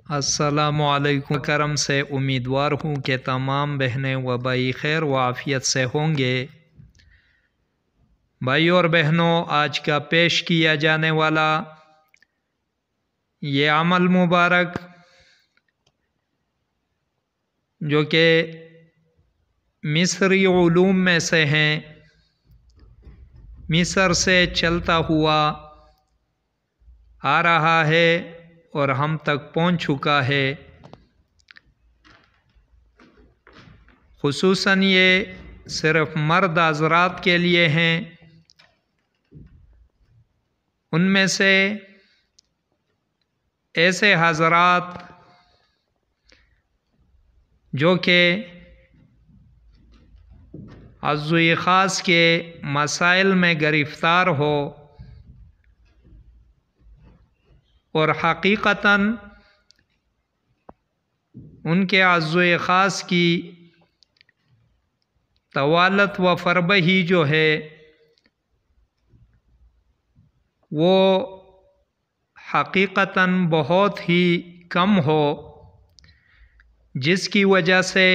السلام علیکم۔ کرم سے امیدوار ہوں کہ تمام بہنیں و بھائی خیر و عافیت سے ہوں گے۔ بھائی اور بہنوں، آج کا پیش کیا جانے والا یہ عمل مبارک جو کہ مصری علوم میں سے ہیں، مصر سے چلتا ہوا آ رہا ہے اور ہم تک پہنچ چکا ہے۔ خصوصاً یہ صرف مرد حضرات کے لیے ہیں۔ ان میں سے ایسے حضرات جو کہ عضو خاص کے مسائل میں گرفتار ہو اور حقیقتاً ان کے عضو خاص کی طوالت و فربہی جو ہے وہ حقیقتاً بہت ہی کم ہو، جس کی وجہ سے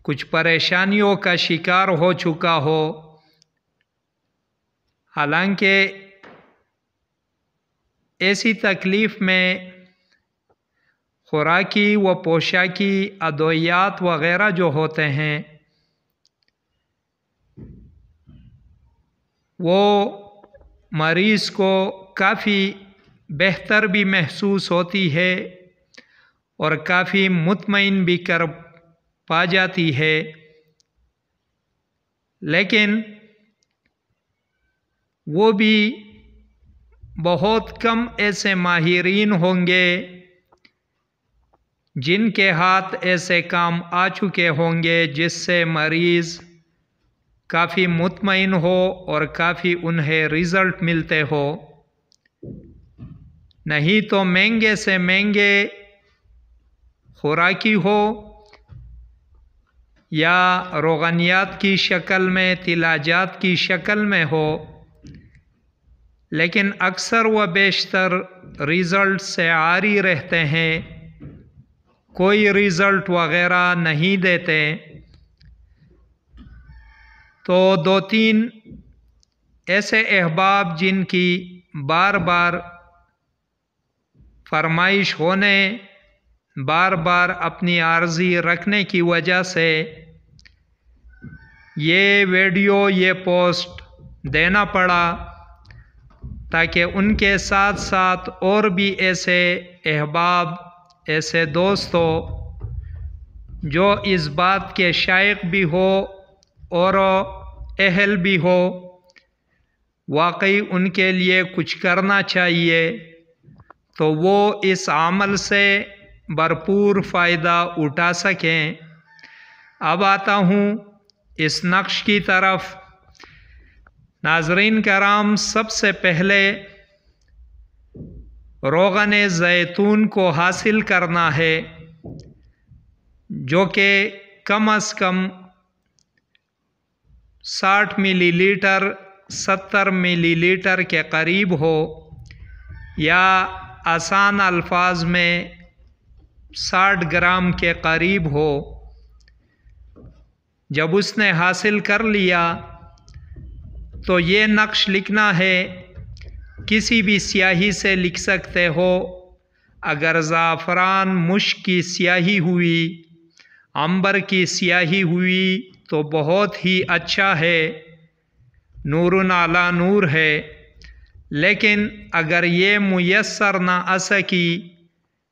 کچھ پریشانیوں کا شکار ہو چکا ہو۔ حالانکہ ایسی تکلیف میں خوراکی و پوشاکی ادویات وغیرہ جو ہوتے ہیں وہ مریض کو کافی بہتر بھی محسوس ہوتی ہے اور کافی مطمئن بھی کر پا جاتی ہے، لیکن وہ بھی بہت کم ایسے ماہرین ہوں گے جن کے ہاتھ ایسے کام آ چکے ہوں گے جس سے مریض کافی مطمئن ہو اور کافی انہیں رزلٹ ملتے ہو۔ نہیں تو مہنگے سے مہنگے خوراکی ہو یا روغنیات کی شکل میں، تلاجات کی شکل میں ہو، لیکن اکثر و بیشتر رزلٹ سے عاری رہتے ہیں، کوئی رزلٹ وغیرہ نہیں دیتے۔ تو دو تین ایسے احباب جن کی بار بار فرمائش ہونے، بار بار اپنی عرضی رکھنے کی وجہ سے یہ ویڈیو، یہ پوسٹ دینا پڑا، تاکہ ان کے ساتھ ساتھ اور بھی ایسے احباب، ایسے دوست ہو جو اس بات کے شائق بھی ہو اور اہل بھی ہو، واقعی ان کے لیے کچھ کرنا چاہیے تو وہ اس عمل سے بھرپور فائدہ اٹھا سکیں۔ اب آتا ہوں اس نقش کی طرف۔ ناظرین کرام، سب سے پہلے روغن زیتون کو حاصل کرنا ہے، جو کہ کم از کم 60 ملی لیٹر 70 ملی لیٹر کے قریب ہو، یا آسان الفاظ میں 60 گرام کے قریب ہو۔ جب اس نے حاصل کر لیا تو یہ نقش لکھنا ہے، کسی بھی سیاہی سے لکھ سکتے ہو۔ اگر زعفران مشک کی سیاہی ہوئی، عنبر کی سیاہی ہوئی تو بہت ہی اچھا ہے، نور علی نور ہے، لیکن اگر یہ میسر نہ آ سکی،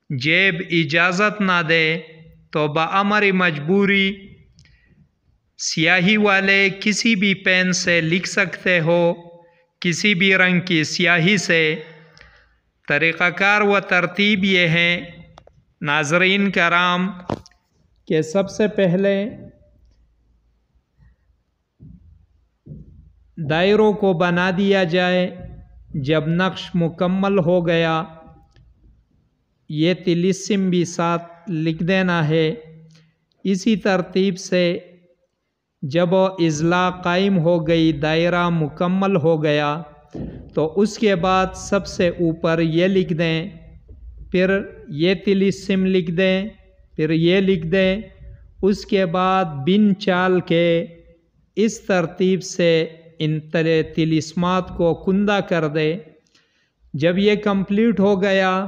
جیب اجازت نہ دے، تو بامر مجبوری سیاہی والے کسی بھی پین سے لکھ سکتے ہو، کسی بھی رنگ کی سیاہی سے۔ طریقہ کار و ترتیب یہ ہے ناظرین کرام کہ سب سے پہلے دائروں کو بنا دیا جائے۔ جب نقش مکمل ہو گیا، یہ طلسم بھی ساتھ لکھ دینا ہے۔ اسی ترتیب سے جب اضلاع قائم ہو گئی، دائرہ مکمل ہو گیا، تو اس کے بعد سب سے اوپر یہ لکھ دیں پھر یہ طلسم لکھ دیں، پھر یہ لکھ دیں، اس کے بعد بن چال کے اس ترتیب سے ان طلسمات کو کندہ کر دے۔ جب یہ کمپلیٹ ہو گیا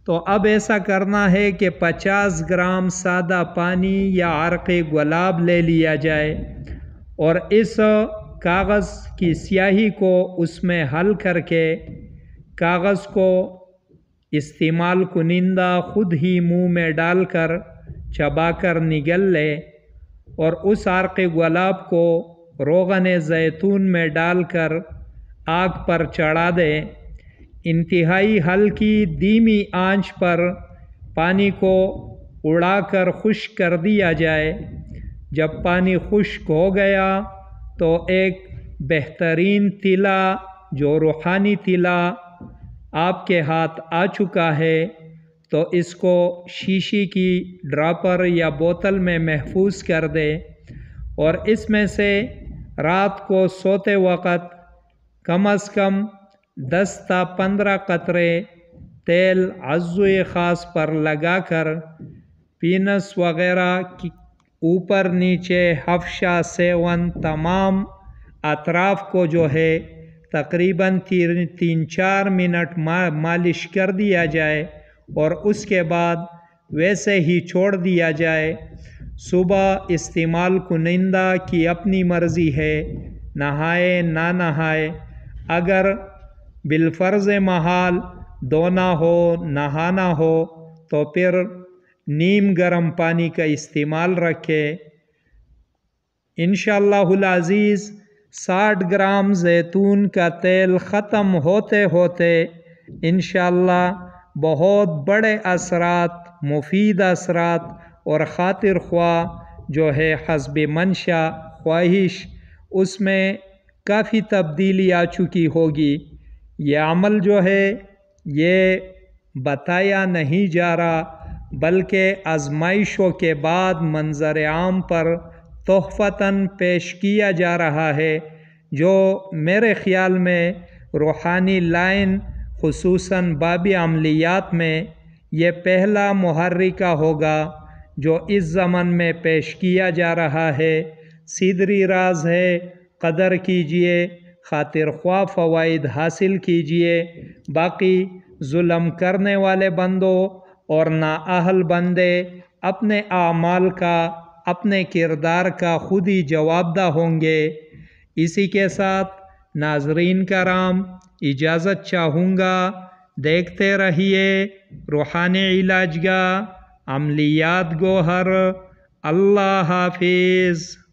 تو اب ایسا کرنا ہے کہ 50 گرام سادہ پانی یا عرق گلاب لے لیا جائے اور اس کاغذ کی سیاہی کو اس میں حل کر کے کاغذ کو استعمال کنندہ خود ہی منہ میں ڈال کر چبا کر نگل لے اور اس عرق گلاب کو روغن زیتون میں ڈال کر آگ پر چڑھا دے۔ انتہائی ہلکی دھیمی آنچ پر پانی کو اڑا کر خشک کر دیا جائے۔ جب پانی خشک ہو گیا تو ایک بہترین تیلا جو روحانی تیلا آپ کے ہاتھ آ چکا ہے تو اس کو شیشی کی ڈراپر یا بوتل میں محفوظ کر دے اور اس میں سے رات کو سوتے وقت کم از کم 10 تا 15 قطرے تیل عضوِ خاص پر لگا کر پینس وغیرہ کی اوپر نیچے حفشہ سیون تمام اطراف کو جو ہے تقریباً 3-4 منٹ مالش کر دیا جائے اور اس کے بعد ویسے ہی چھوڑ دیا جائے۔ صبح استعمال کنندہ کی اپنی مرضی ہے، نہائے نہ نہائے۔ اگر بالفرض محال دھونا ہو نہانا ہو تو پھر نیم گرم پانی کا استعمال رکھے۔ انشاءاللہ العزیز 60 گرام زیتون کا تیل ختم ہوتے ہوتے انشاءاللہ بہت بڑے اثرات، مفید اثرات اور خاطر خواہ جو ہے حسب منشا خواہش اس میں کافی تبدیلی آ چکی ہوگی۔ یہ عمل جو ہے یہ بتایا نہیں جا رہا بلکہ آزمائشوں کے بعد منظر عام پر تحفتاً پیش کیا جا رہا ہے، جو میرے خیال میں روحانی لائن خصوصاً باب عملیات میں یہ پہلا محرکہ ہوگا جو اس زمن میں پیش کیا جا رہا ہے۔ صدری راز ہے، قدر کیجئے، خاطر خواہ فوائد حاصل کیجئے۔ باقی ظلم کرنے والے بندوں اور نااہل بندے اپنے اعمال کا، اپنے کردار کا خود ہی جوابدہ ہوں گے۔ اسی کے ساتھ ناظرین کرام اجازت چاہوں گا، دیکھتے رہیے روحانی علاج گاہ، عملیات گوہر۔ اللہ حافظ۔